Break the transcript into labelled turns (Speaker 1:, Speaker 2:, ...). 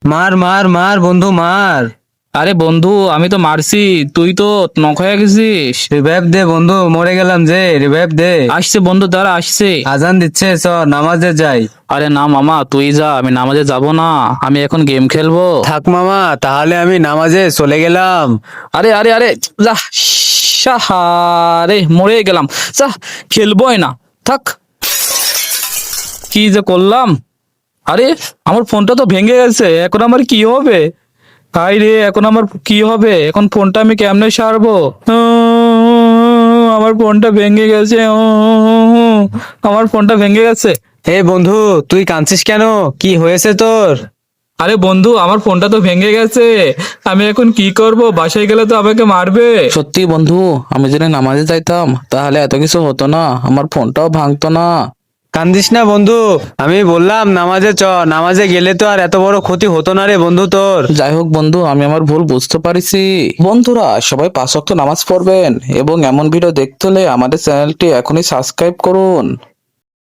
Speaker 1: মার মার মার বন্ধু মার।
Speaker 2: আরে বন্ধু, আমি তো মারছি, তুই তো নক হয়ে গেছিস।
Speaker 1: রিভাইভ দে বন্ধু, মরে গেলাম যে, রিভাইভ দে।
Speaker 2: আসছে বন্ধু, দাঁড়া আসছে।
Speaker 1: আজান দিচ্ছে, চ নামাজে যাই।
Speaker 2: আরে না মামা, তুই যা, আমি নামাজে যাব না, আমি এখন গেম খেলবো।
Speaker 1: থাক মামা, তাহলে আমি নামাজে চলে গেলাম।
Speaker 2: আরে আরে আরে, যা। সাহারে মরে গেলাম। যা, খেলবোই না, থাক। কি যে করলাম। আরে, আমার ফোনটা তো ভেঙে গেছে, এখন আমার কি হবে? হাই রে, এখন আমার কি হবে? এখন ফোনটা আমি কেমনে সারবো? আমার ফোনটা ভেঙে গেছে। আমার ফোনটা ভেঙে গেছে।
Speaker 1: হে বন্ধু, তুই কাঁদছিস কেন? কি হয়েছে তোর?
Speaker 2: আরে বন্ধু, আমার ফোনটা তো ভেঙে গেছে, আমি এখন কি করব? বাসায় গেলে তো আমাকে মারবে। সত্যি বন্ধু, আমি যদি নামাজে যাইতাম তাহলে এত কিছু হতো না, আমার ফোনটাও ভাঙতো না।
Speaker 1: কান্দিস না বন্ধু, আমি বললাম নামাজে চ, নামাজে গেলে তো আর এত বড় ক্ষতি হতো না রে বন্ধু তোর।
Speaker 2: যাই হোক বন্ধু, আমি আমার ভুল বুঝতে পারিছি। বন্ধুরা সবাই 5 ওয়াক্ত নামাজ পড়বেন এবং এমন ভিডিও দেখতে হলে আমাদের চ্যানেলটি এখনই সাবস্ক্রাইব করুন।